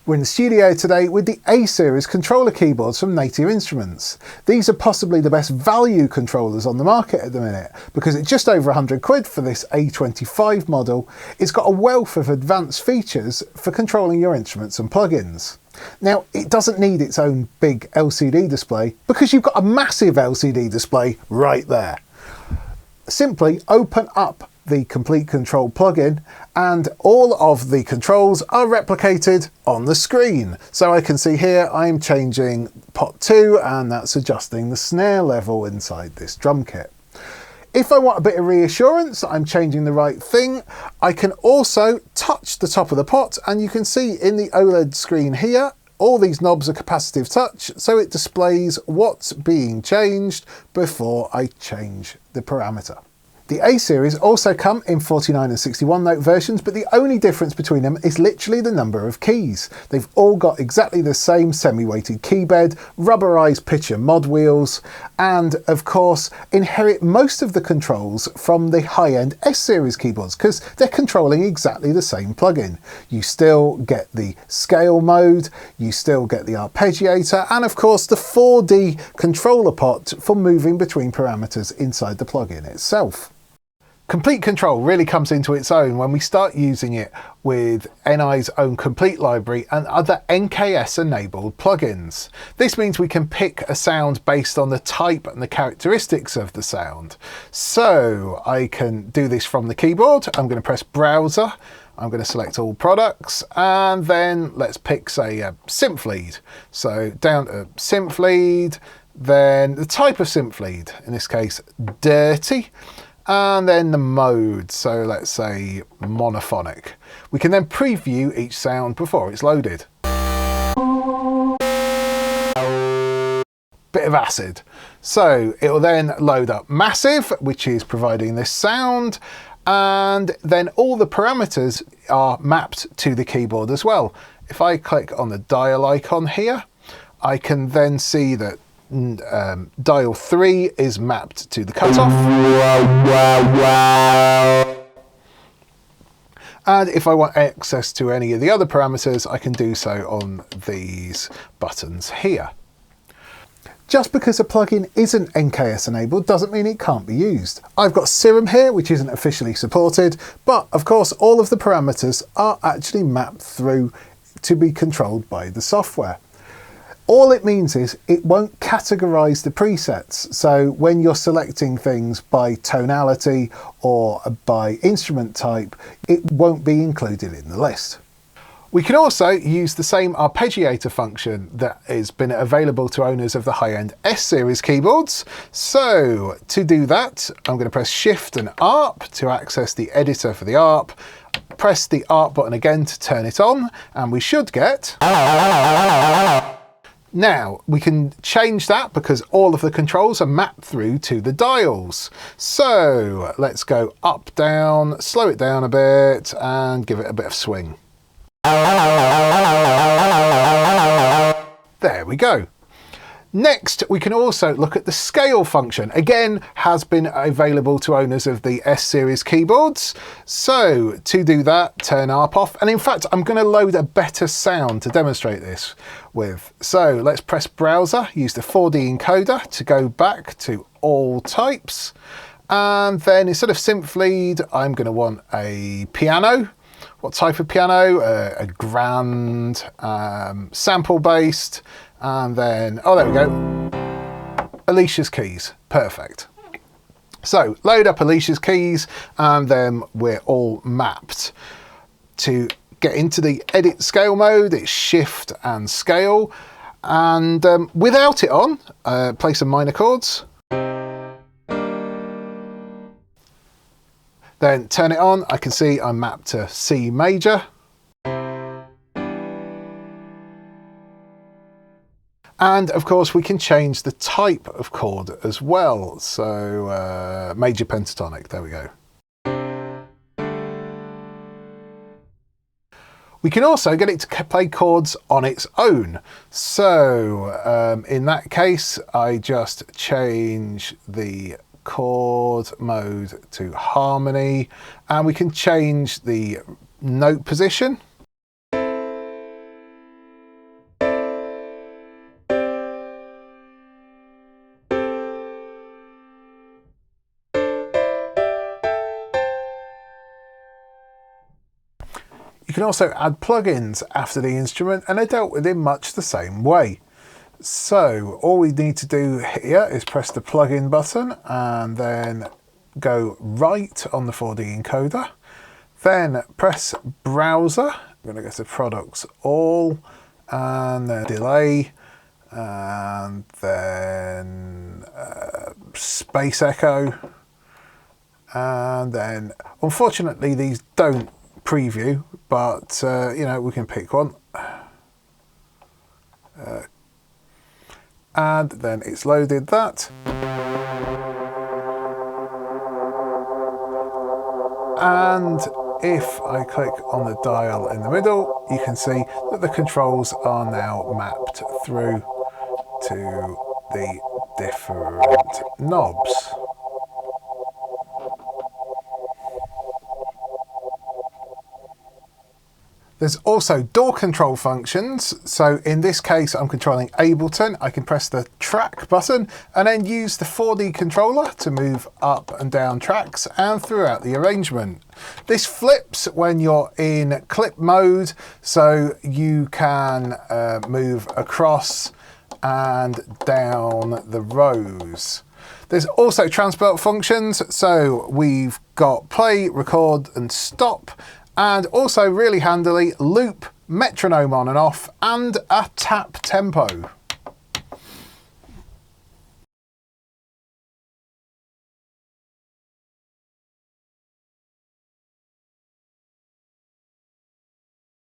We're in the studio today with the A-series controller keyboards from Native Instruments. These are possibly the best value controllers on the market at the minute, because at just over 100 quid for this A25 model, it's got a wealth of advanced features for controlling your instruments and plugins. Now, it doesn't need its own big LCD display because you've got a massive LCD display right there. Simply open up the Komplete Kontrol plugin and all of the controls are replicated on the screen. So I can see here I'm changing pot 2 and that's adjusting the snare level inside this drum kit. If I want a bit of reassurance that I'm changing the right thing, I can also touch the top of the pot, and you can see in the OLED screen here all these knobs are capacitive touch, so it displays what's being changed before I change the parameter. The A-series also come in 49 and 61 note versions, but the only difference between them is literally the number of keys. They've all got exactly the same semi-weighted key bed, rubberized pitch and mod wheels, and of course inherit most of the controls from the high-end S-series keyboards because they're controlling exactly the same plugin. You still get the scale mode, you still get the arpeggiator, and of course the 4D controller pot for moving between parameters inside the plugin itself. Komplete Kontrol really comes into its own when we start using it with NI's own Komplete library and other NKS-enabled plugins. This means we can pick a sound based on the type and the characteristics of the sound. So I can do this from the keyboard. I'm going to press Browser. I'm going to select all products, and then let's pick, say, a synth lead. So down to synth lead, then the type of synth lead, in this case, dirty. And then the mode, so let's say monophonic. We can then preview each sound before it's loaded. Bit of acid. So it will then load up massive, which is providing this sound, and then all the parameters are mapped to the keyboard as well. If I click on the dial icon here, I can then see that dial 3 is mapped to the cutoff. And if I want access to any of the other parameters, I can do so on these buttons here. Just because a plugin isn't NKS enabled doesn't mean it can't be used. I've got Serum here, which isn't officially supported, but of course all of the parameters are actually mapped through to be controlled by the software. All it means is it won't categorize the presets. So when you're selecting things by tonality or by instrument type, it won't be included in the list. We can also use the same arpeggiator function that has been available to owners of the high-end S-series keyboards. So to do that, I'm going to press Shift and ARP to access the editor for the ARP. Press the ARP button again to turn it on, and we should get... Now, we can change that because all of the controls are mapped through to the dials. So let's go up, down, slow it down a bit and give it a bit of swing. There we go. Next, we can also look at the scale function. Again, has been available to owners of the S-series keyboards. So to do that, turn ARP off. And in fact, I'm going to load a better sound to demonstrate this with. So let's press Browser, use the 4D encoder to go back to all types. And then instead of synth lead, I'm going to want a piano. What type of piano? A grand, sample-based. And then, oh, there we go. Alicia's keys, perfect. So load up Alicia's keys and then we're all mapped. To get into the edit scale mode, it's Shift and Scale. And without it on, play some minor chords. Then turn it on, I can see I'm mapped to C major. And of course we can change the type of chord as well. So major pentatonic, there we go. We can also get it to play chords on its own. So in that case, I just change the chord mode to harmony, and we can change the note position. You can also add plugins after the instrument, and they're dealt with in much the same way. So all we need to do here is press the plugin button and then go right on the 4D encoder. Then press browser. I'm going to go to products all and then delay and then space echo. And then unfortunately these don't preview, but you know, we can pick one. And then it's loaded that. And if I click on the dial in the middle, you can see that the controls are now mapped through to the different knobs. There's also door control functions. So in this case, I'm controlling Ableton. I can press the track button and then use the 4D controller to move up and down tracks and throughout the arrangement. This flips when you're in clip mode, so you can move across and down the rows. There's also transport functions. So we've got play, record and stop. And also really handily, loop, metronome on and off, and a tap tempo.